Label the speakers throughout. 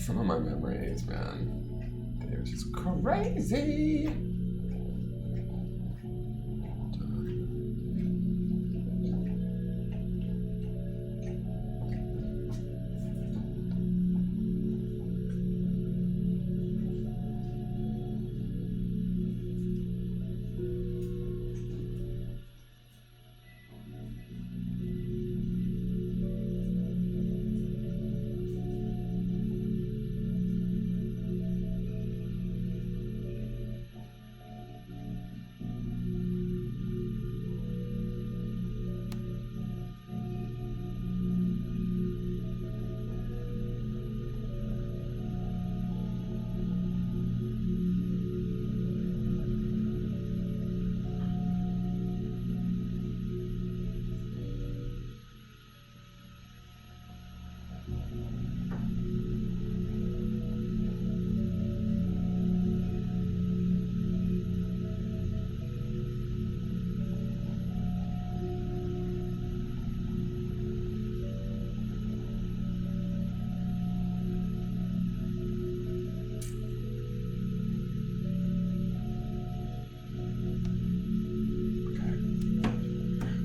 Speaker 1: Some of my memories, man, they're just crazy.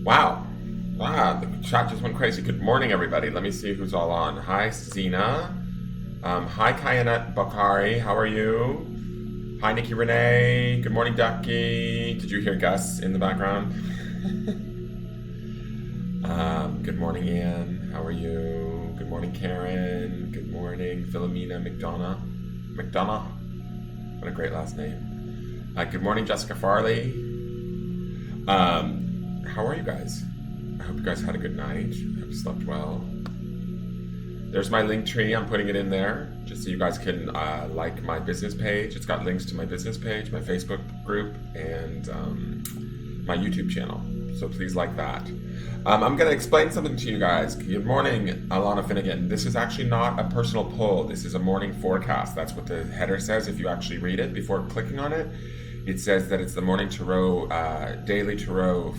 Speaker 1: Wow. The chat just went crazy. Good morning, everybody. Let me see who's all on. Hi, Zena. Hi, Kayanat Bakari. How are you? Hi, Nikki Renee. Good morning, Ducky. Did you hear Gus in the background? Good morning, Ian. How are you? Good morning, Karen. Good morning, Philomena McDonough. What a great last name. Good morning, Jessica Farley. How are you guys? I hope you guys had a good night. I hope you slept well. There's my link tree. I'm putting it in there just so you guys can like my business page. It's got links to my business page, my Facebook group, and my YouTube channel. So please like that. I'm going to explain something to you guys. Good morning, Alana Finnegan. This is actually not a personal poll. This is a morning forecast. That's what the header says if you actually read it before clicking on it. It says that it's the morning tarot, daily tarot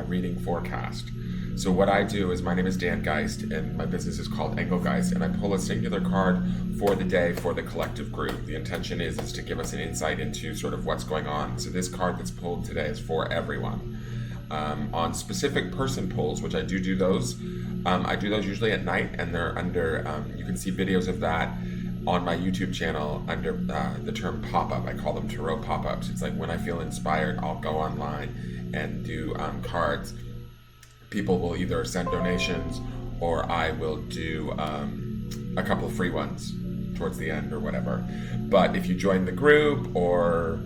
Speaker 1: reading forecast. So what I do is, my name is Dan Geist, and my business is called Engelgeist, and I pull a singular card for the day for the collective group. The intention is to give us an insight into sort of what's going on. So this card that's pulled today is for everyone. On specific person pulls, which I do those, I do those usually at night, and they're under, you can see videos of that on my YouTube channel under the term pop-up. I call them tarot pop-ups. It's like when I feel inspired, I'll go online and do cards. People will either send donations, or I will do a couple of free ones towards the end or whatever. But if you join the group, or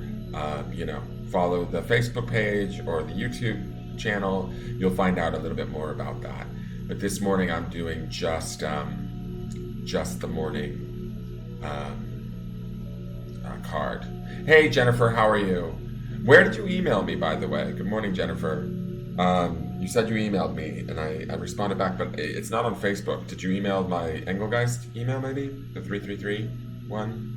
Speaker 1: follow the Facebook page or the YouTube channel, you'll find out a little bit more about that. But this morning I'm doing just the morning card. Hey Jennifer, how are you? Where did you email me, by the way? Good morning, Jennifer. You said you emailed me, and I responded back, but it's not on Facebook. Did you email my Engelgeist email, maybe? The 333 one?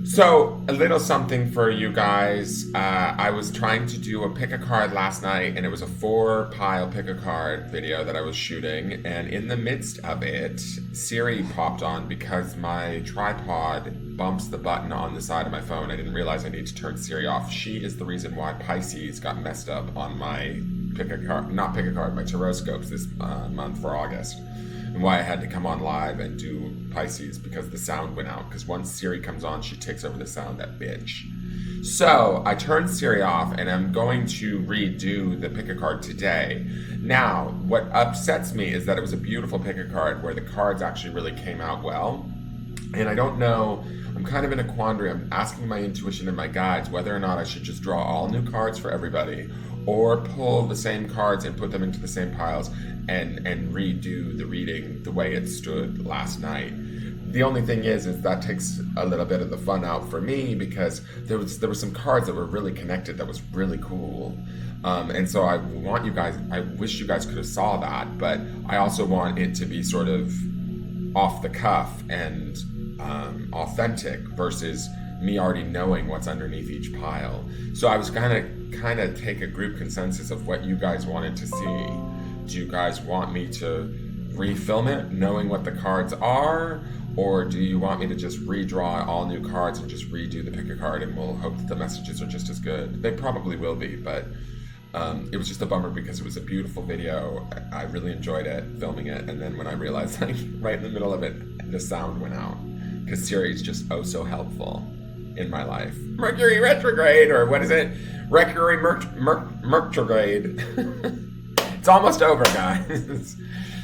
Speaker 1: So, a little something for you guys. I was trying to do a pick a card last night, and it was a 4-pile pick a card video that I was shooting, and in the midst of it, Siri popped on because my tripod bumps the button on the side of my phone. I didn't realize I need to turn Siri off. She is the reason why Pisces got messed up on my my Taroscopes this month for August. And why I had to come on live and do Pisces, because the sound went out. Because once Siri comes on, she takes over the sound, that bitch. So I turned Siri off, and I'm going to redo the pick a card today. Now, what upsets me is that it was a beautiful pick a card where the cards actually really came out well. And I don't know, I'm kind of in a quandary. I'm asking my intuition and my guides whether or not I should just draw all new cards for everybody, or pull the same cards and put them into the same piles and redo the reading the way it stood last night. The only thing is that takes a little bit of the fun out for me, because there were some cards that were really connected that was really cool. And so I wish you guys could have saw that, but I also want it to be sort of off the cuff and authentic versus me already knowing what's underneath each pile. So I was kind of take a group consensus of what you guys wanted to see. Do you guys want me to refilm it knowing what the cards are, Or do you want me to just redraw all new cards and just redo the pick a card and we'll hope that the messages are just as good? They probably will be, but it was just a bummer because it was a beautiful video. I really enjoyed it, filming it, and then when I realized, like, right in the middle of it, the sound went out. Because Siri is just oh so helpful in my life. Mercury retrograde, or what is it? Mercury retrograde. It's almost over, guys.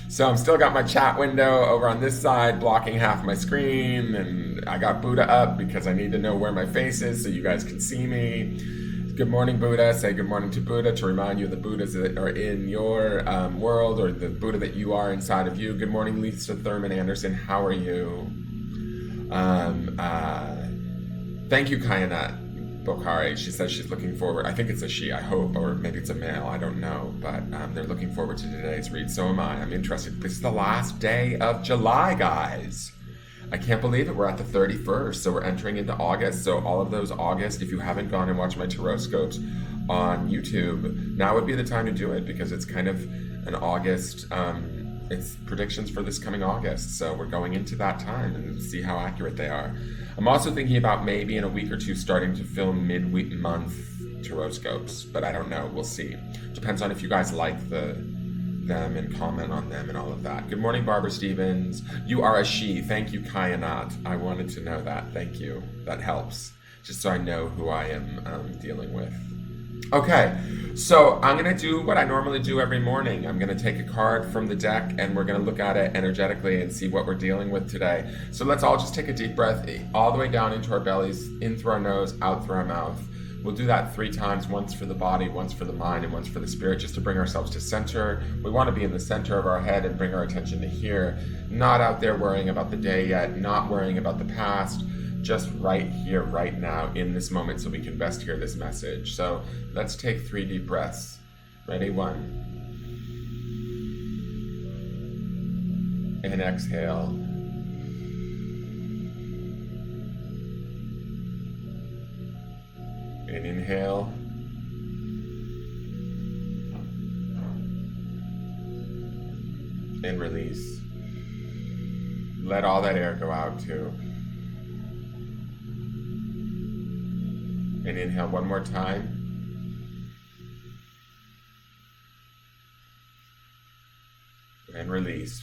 Speaker 1: So I'm still got my chat window over on this side, blocking half my screen, and I got Buddha up because I need to know where my face is so you guys can see me. Good morning, Buddha. Say good morning to Buddha to remind you of the Buddhas that are in your world, or the Buddha that you are inside of you. Good morning, Lisa Thurman Anderson. How are you? Thank you, Kayanat Bokhari. She says she's looking forward. I think it's a she, I hope, or maybe it's a male. I don't know. But they're looking forward to today's read. So am I. I'm interested. This is the last day of July, guys. I can't believe it. We're at the 31st, so we're entering into August. So all of those August, if you haven't gone and watched my Taroscopes on YouTube, now would be the time to do it because it's kind of an August, it's predictions for this coming August. So we're going into that time and see how accurate they are. I'm also thinking about maybe in a week or two starting to film mid-week month Taroscopes, but I don't know. We'll see. Depends on if you guys like them and comment on them and all of that. Good morning, Barbara Stevens. You are a she. Thank you, Kayanat. I wanted to know that. Thank you. That helps. Just so I know who I am dealing with. Okay, so I'm going to do what I normally do every morning. I'm going to take a card from the deck and we're going to look at it energetically and see what we're dealing with today. So let's all just take a deep breath all the way down into our bellies, in through our nose, out through our mouth. We'll do that 3 times, once for the body, once for the mind, and once for the spirit, just to bring ourselves to center. We want to be in the center of our head and bring our attention to here, not out there worrying about the day yet, not worrying about the past, just right here, right now, in this moment, so we can best hear this message. So let's take 3 deep breaths. Ready? 1. And exhale. And inhale. And release. Let all that air go out too. And inhale one more time. And release.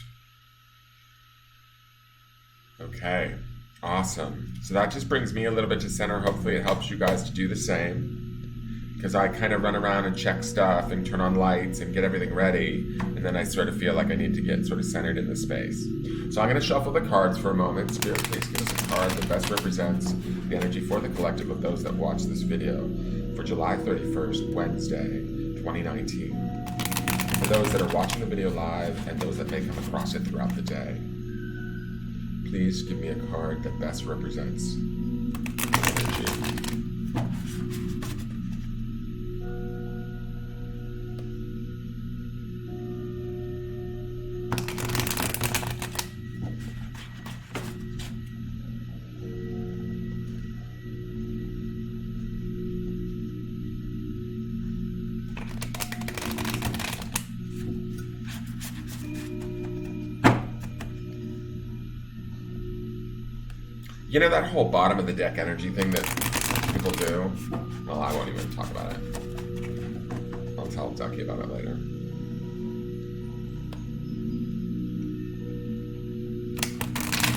Speaker 1: Okay. Awesome. So that just brings me a little bit to center. Hopefully it helps you guys to do the same. Because I kind of run around and check stuff and turn on lights and get everything ready. And then I sort of feel like I need to get sort of centered in the space. So I'm going to shuffle the cards for a moment. Spirit, please give us a card that best represents the energy for the collective of those that watch this video for July 31st, Wednesday, 2019. For those that are watching the video live and those that may come across it throughout the day. Please give me a card that best represents energy. You know that whole bottom of the deck energy thing that people do? Well, I won't even talk about it. I'll tell Ducky about it later.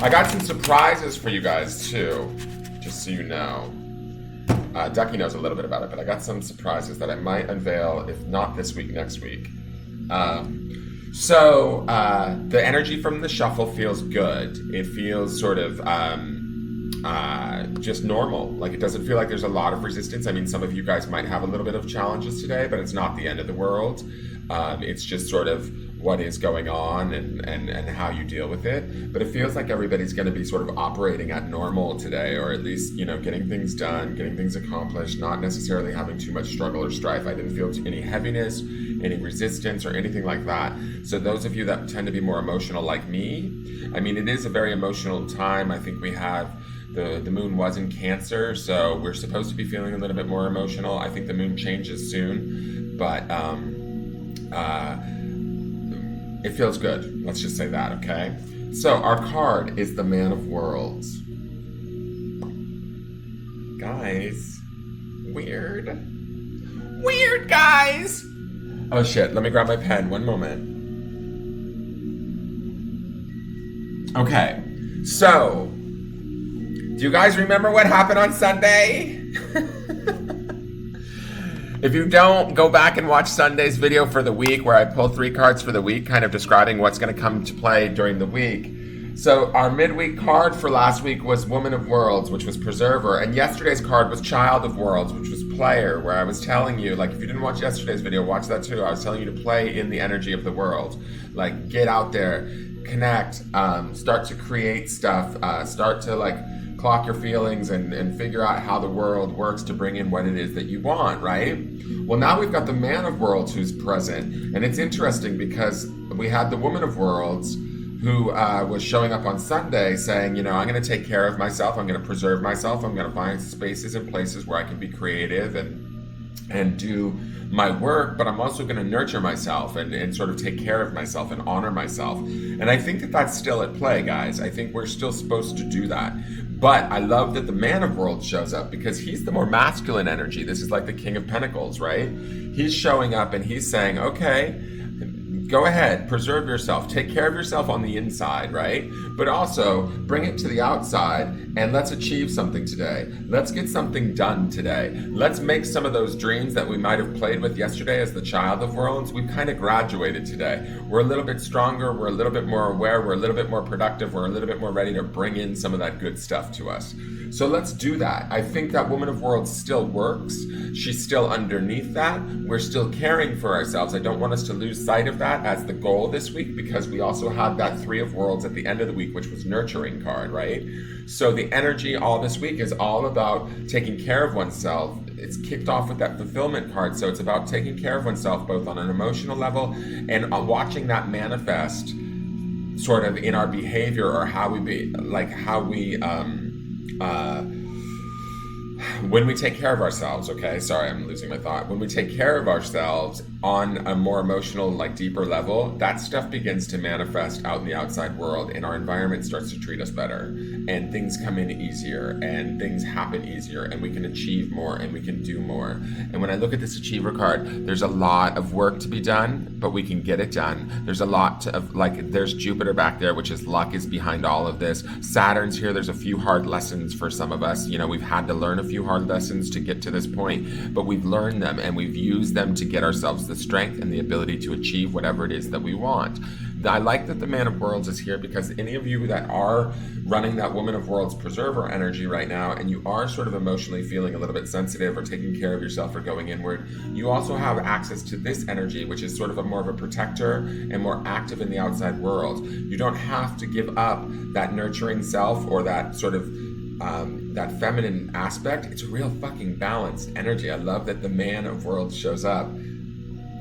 Speaker 1: I got some surprises for you guys too, just so you know. Ducky knows a little bit about it, but I got some surprises that I might unveil, if not this week, next week. So the energy from the shuffle feels good. It feels sort of just normal. Like, it doesn't feel like there's a lot of resistance. I mean, some of you guys might have a little bit of challenges today, but it's not the end of the world. It's just sort of what is going on and how you deal with it. But it feels like everybody's going to be sort of operating at normal today, or at least, you know, getting things done, getting things accomplished, not necessarily having too much struggle or strife. I didn't feel any heaviness, any resistance, or anything like that. So those of you that tend to be more emotional like me, I mean, it is a very emotional time. I think we have the moon was in Cancer, so we're supposed to be feeling a little bit more emotional. I think the moon changes soon, but it feels good. Let's just say that, okay? So our card is the Man of Worlds. Guys, weird. Weird, guys! Oh shit, let me grab my pen, one moment. Okay, so, do you guys remember what happened on Sunday? If you don't, go back and watch Sunday's video for the week where I pulled 3 cards for the week, kind of describing what's going to come to play during the week. So our midweek card for last week was Woman of Worlds, which was Preserver, and yesterday's card was Child of Worlds, which was Player, where I was telling you, like, if you didn't watch yesterday's video, watch that too. I was telling you to play in the energy of the world. Like, get out there, connect, start to create stuff, start to, like, clock your feelings and figure out how the world works to bring in what it is that you want, right? Well, now we've got the Man of Worlds who's present, and it's interesting because we had the Woman of Worlds who was showing up on Sunday saying, you know, I'm going to take care of myself, I'm going to preserve myself, I'm going to find spaces and places where I can be creative and do my work, but I'm also going to nurture myself and sort of take care of myself and honor myself. And I think that that's still at play, guys. I think we're still supposed to do that. But I love that the Man of Worlds shows up because he's the more masculine energy. This is like the King of Pentacles, right? He's showing up and he's saying, okay, go ahead, preserve yourself, take care of yourself on the inside, right? But also bring it to the outside and let's achieve something today. Let's get something done today. Let's make some of those dreams that we might have played with yesterday as the Child of Worlds. We've kind of graduated today. We're a little bit stronger, we're a little bit more aware, we're a little bit more productive, we're a little bit more ready to bring in some of that good stuff to us. So let's do that. I think that Woman of Worlds still works. She's still underneath that. We're still caring for ourselves. I don't want us to lose sight of that as the goal this week because we also had that 3 of Worlds at the end of the week, which was nurturing card, right? So the energy all this week is all about taking care of oneself. It's kicked off with that fulfillment card. So it's about taking care of oneself both on an emotional level and watching that manifest sort of in our behavior or how we be, like how we, when we take care of ourselves, okay, sorry, I'm losing my thought. When we take care of ourselves on a more emotional, like deeper level, that stuff begins to manifest out in the outside world and our environment starts to treat us better and things come in easier and things happen easier and we can achieve more and we can do more. And when I look at this Achiever card, there's a lot of work to be done, but we can get it done. There's a lot of, like, there's Jupiter back there, which is luck is behind all of this. Saturn's here. There's a few hard lessons for some of us. You know, we've had to learn a few hard lessons to get to this point, but we've learned them and we've used them to get ourselves the strength and the ability to achieve whatever it is that we want. I like that the Man of Worlds is here because any of you that are running that Woman of Worlds Preserver energy right now and you are sort of emotionally feeling a little bit sensitive or taking care of yourself or going inward, you also have access to this energy, which is sort of a more of a protector and more active in the outside world. You don't have to give up that nurturing self or that sort of that feminine aspect. It's a real fucking balanced energy. I love that the Man of Worlds shows up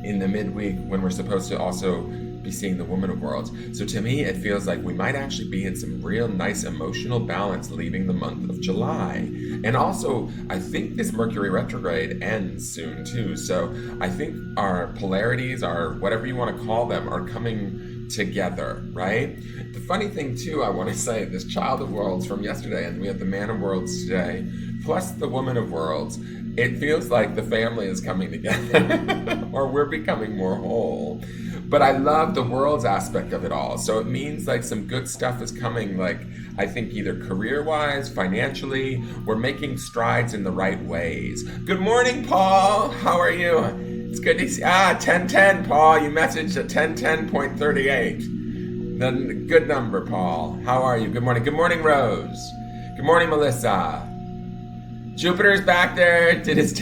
Speaker 1: in the midweek when we're supposed to also be seeing the Woman of Worlds. So to me, it feels like we might actually be in some real nice emotional balance leaving the month of July. And also, I think this Mercury retrograde ends soon too. So I think our polarities, our whatever you want to call them, are coming together, right? The funny thing too, I want to say, this Child of Worlds from yesterday, and we had the Man of Worlds today, plus the Woman of Worlds, it feels like the family is coming together or we're becoming more whole. But I love the worlds aspect of it all. So it means like some good stuff is coming, like I think either career-wise, financially, we're making strides in the right ways. Good morning, Paul. How are you? It's good to see. 1010, Paul. You messaged at 1010.38. Then good number, Paul. How are you? Good morning. Good morning, Rose. Good morning, Melissa. Jupiter's back there. Did his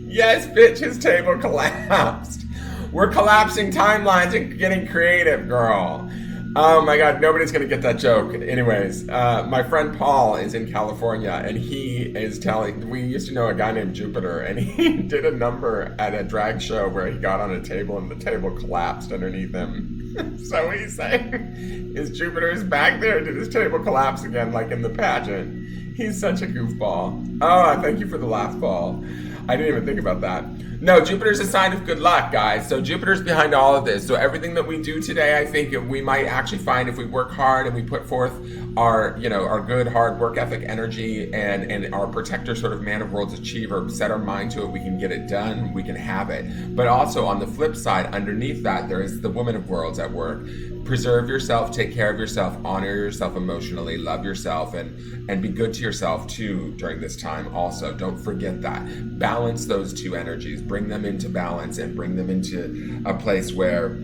Speaker 1: Yes, bitch, his table collapsed. We're collapsing timelines and getting creative, girl. Oh my God, nobody's gonna get that joke. Anyways, my friend Paul is in California and he is telling, we used to know a guy named Jupiter and he did a number at a drag show where he got on a table and the table collapsed underneath him. So he's saying, is Jupiter's back there? Did his table collapse again like in the pageant? He's such a goofball. Oh, thank you for the laugh, Paul. I didn't even think about that. No, Jupiter's a sign of good luck, guys. So Jupiter's behind all of this. So everything that we do today, I think we might actually find if we work hard and we put forth our, our good, hard work ethic energy and our protector sort of man of worlds achiever, set our mind to it, we can get it done, we can have it. But also on the flip side, underneath that, there is the woman of worlds at work. Preserve yourself, take care of yourself, honor yourself emotionally, love yourself, and be good to yourself too during this time also. Don't forget that. Balance those two energies, bring them into balance and bring them into a place where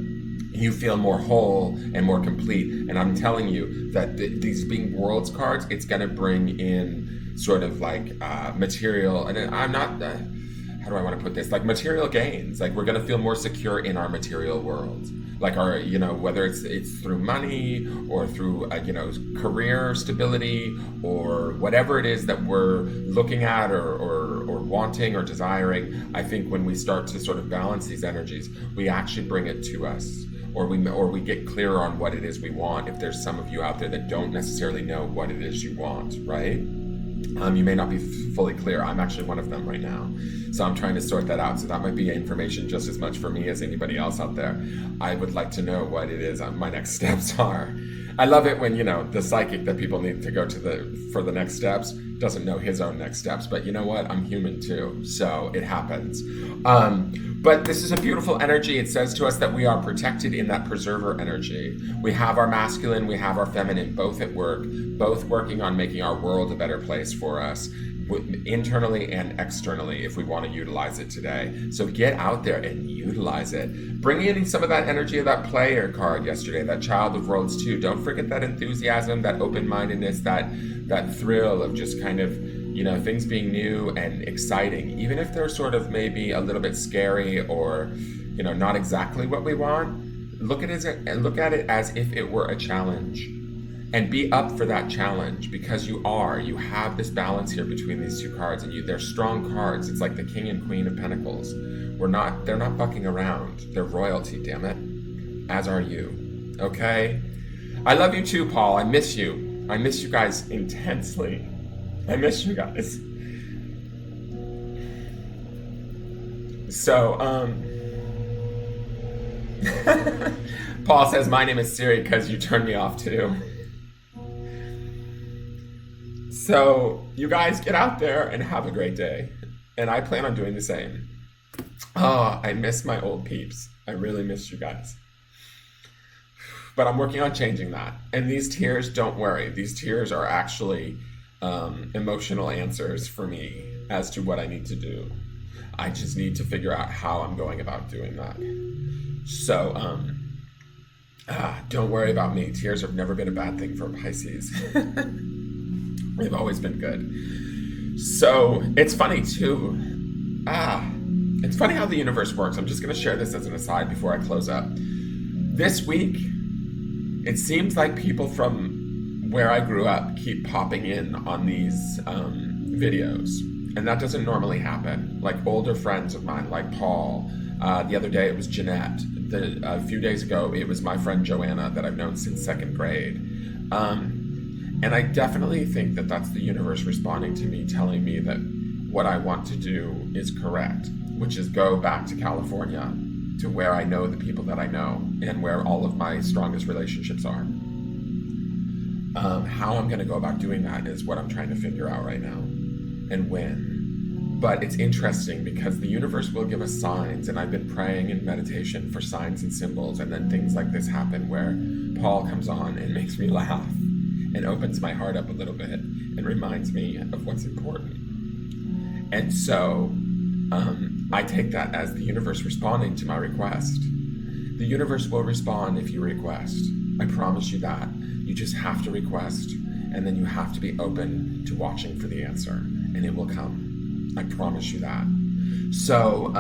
Speaker 1: you feel more whole and more complete. And I'm telling you that these being worlds cards, it's going to bring in sort of like material, and I'm not... how do I want to put this? Like material gains. Like we're going to feel more secure in our material world. Like our, whether it's through money or through, career stability or whatever it is that we're looking at or wanting or desiring. I think when we start to sort of balance these energies, we actually bring it to us. Or we get clearer on what it is we want. If there's some of you out there that don't necessarily know what it is you want, right? You may not be fully clear. I'm actually one of them right now. So I'm trying to sort that out. So that might be information just as much for me as anybody else out there. I would like to know what it is my next steps are. I love it when, the psychic that people need to go to for the next steps doesn't know his own next steps. But you know what? I'm human too. So it happens. But this is a beautiful energy. It says to us that we are protected in that preserver energy. We have our masculine, we have our feminine, both at work, both working on making our world a better place for us, internally and externally, if we want to utilize it today. So get out there and utilize it. Bring in some of that energy of that player card yesterday, that child of worlds too. Don't forget that enthusiasm, that open-mindedness, that thrill of just kind of, things being new and exciting, even if they're sort of maybe a little bit scary or, not exactly what we want. Look at it as if it were a challenge, and be up for that challenge, because you have this balance here between these two cards, and they're strong cards. It's like the King and Queen of Pentacles. They're not fucking around. They're royalty, damn it. As are you. Okay? I love you too, Paul. I miss you. I miss you guys intensely. I miss you guys. So, Paul says, my name is Siri because you turned me off too. So, you guys get out there and have a great day. And I plan on doing the same. Oh, I miss my old peeps. I really miss you guys. But I'm working on changing that. And these tears, don't worry. These tears are actually emotional answers for me as to what I need to do. I just need to figure out how I'm going about doing that. So, don't worry about me. Tears have never been a bad thing for Pisces. They've always been good. So, it's funny too. It's funny how the universe works. I'm just going to share this as an aside before I close up. This week, it seems like people from where I grew up keep popping in on these videos. And that doesn't normally happen. Like older friends of mine, like Paul. The other day it was Jeanette. A few days ago it was my friend Joanna that I've known since second grade. And I definitely think that that's the universe responding to me, telling me that what I want to do is correct, which is go back to California, to where I know the people that I know and where all of my strongest relationships are. How I'm going to go about doing that is what I'm trying to figure out right now, and when. But it's interesting because the universe will give us signs, and I've been praying in meditation for signs and symbols, and then things like this happen where Paul comes on and makes me laugh and opens my heart up a little bit and reminds me of what's important. And so I take that as the universe responding to my request. The universe will respond if you request. I promise you that. You just have to request, and then you have to be open to watching for the answer, and it will come. I promise you that. So,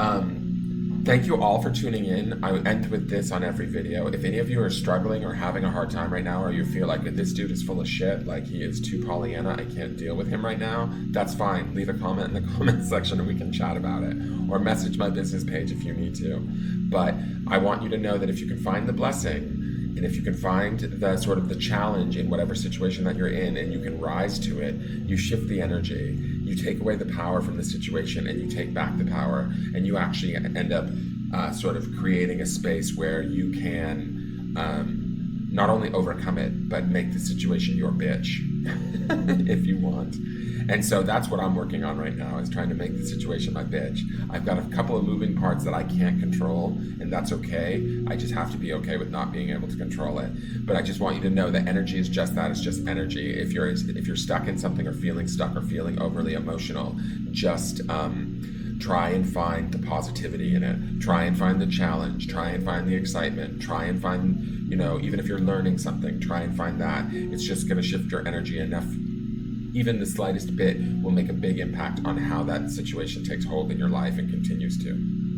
Speaker 1: thank you all for tuning in. I end with this on every video. If any of you are struggling or having a hard time right now, or you feel like this dude is full of shit, like he is too Pollyanna, I can't deal with him right now, that's fine. Leave a comment in the comment section and we can chat about it. Or message my business page if you need to. But I want you to know that if you can find the blessing, and if you can find the sort of the challenge in whatever situation that you're in, and you can rise to it, you shift the energy, you take away the power from the situation and you take back the power, and you actually end up sort of creating a space where you can not only overcome it, but make the situation your bitch if you want. And so that's what I'm working on right now, is trying to make the situation my bitch. I've got a couple of moving parts that I can't control, and that's okay. I just have to be okay with not being able to control it. But I just want you to know that energy is just that. It's just energy. If you're stuck in something, or feeling stuck, or feeling overly emotional, just try and find the positivity in it. Try and find the challenge. Try and find the excitement. Try and find, even if you're learning something, try and find that. It's just going to shift your energy enough. Even the slightest bit will make a big impact on how that situation takes hold in your life and continues to,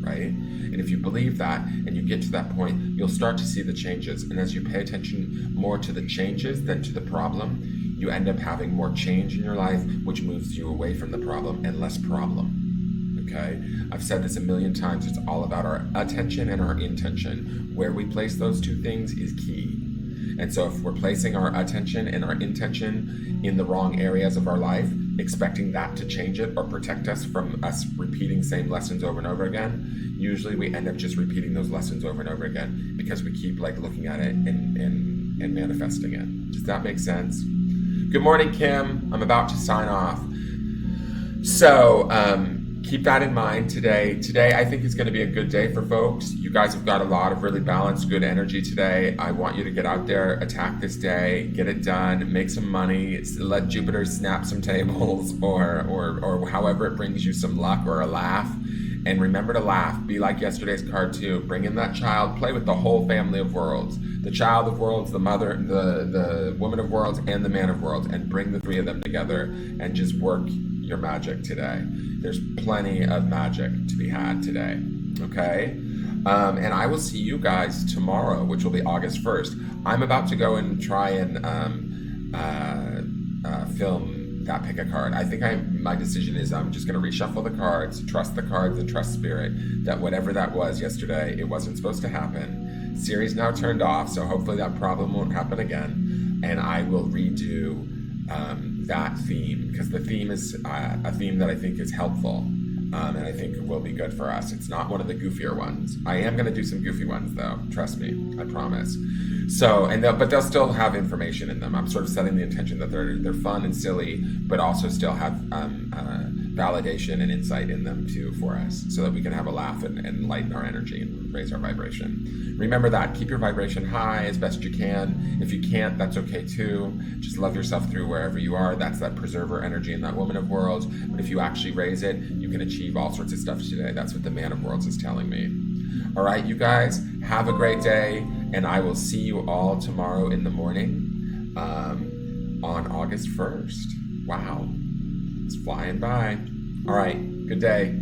Speaker 1: right? And if you believe that and you get to that point, you'll start to see the changes. And as you pay attention more to the changes than to the problem, you end up having more change in your life, which moves you away from the problem and less problem. Okay? I've said this a million times. It's all about our attention and our intention. Where we place those two things is key. And so if we're placing our attention and our intention in the wrong areas of our life, expecting that to change it or protect us from us repeating same lessons over and over again, usually we end up just repeating those lessons over and over again because we keep looking at it and manifesting it. Does that make sense? Good morning, Kim. I'm about to sign off. So, keep that in mind today. Today, I think is going to be a good day for folks. You guys have got a lot of really balanced, good energy today. I want you to get out there, attack this day, get it done, make some money, let Jupiter snap some tables, or however it brings you some luck or a laugh. And remember to laugh. Be like yesterday's card too. Bring in that child. Play with the whole family of worlds. The child of worlds, the mother, the woman of worlds, and the man of worlds. And bring the three of them together and just work your magic today. There's plenty of magic to be had today, okay? And I will see you guys tomorrow, which will be August 1st. I'm about to go and try and film that pick a card. I think my decision is I'm just going to reshuffle the cards, trust the cards, and trust spirit that whatever that was yesterday, it wasn't supposed to happen. Siri's now turned off, so hopefully that problem won't happen again. And I will redo that theme, because the theme is a theme that I think is helpful, and I think will be good for us. It's not one of the goofier ones. I am going to do some goofy ones though, trust me, I promise. So, but they'll still have information in them. I'm sort of setting the intention that they're fun and silly, but also still have validation and insight in them too for us, so that we can have a laugh and lighten our energy and raise our vibration. Remember that. Keep your vibration high as best you can. If you can't, that's okay too. Just love yourself through wherever you are. That's that preserver energy and that woman of worlds. But if you actually raise it, you can achieve all sorts of stuff today. That's what the man of worlds is telling me. All right, you guys, have a great day, and I will see you all tomorrow in the morning on August 1st. Wow, it's flying by. All right, good day.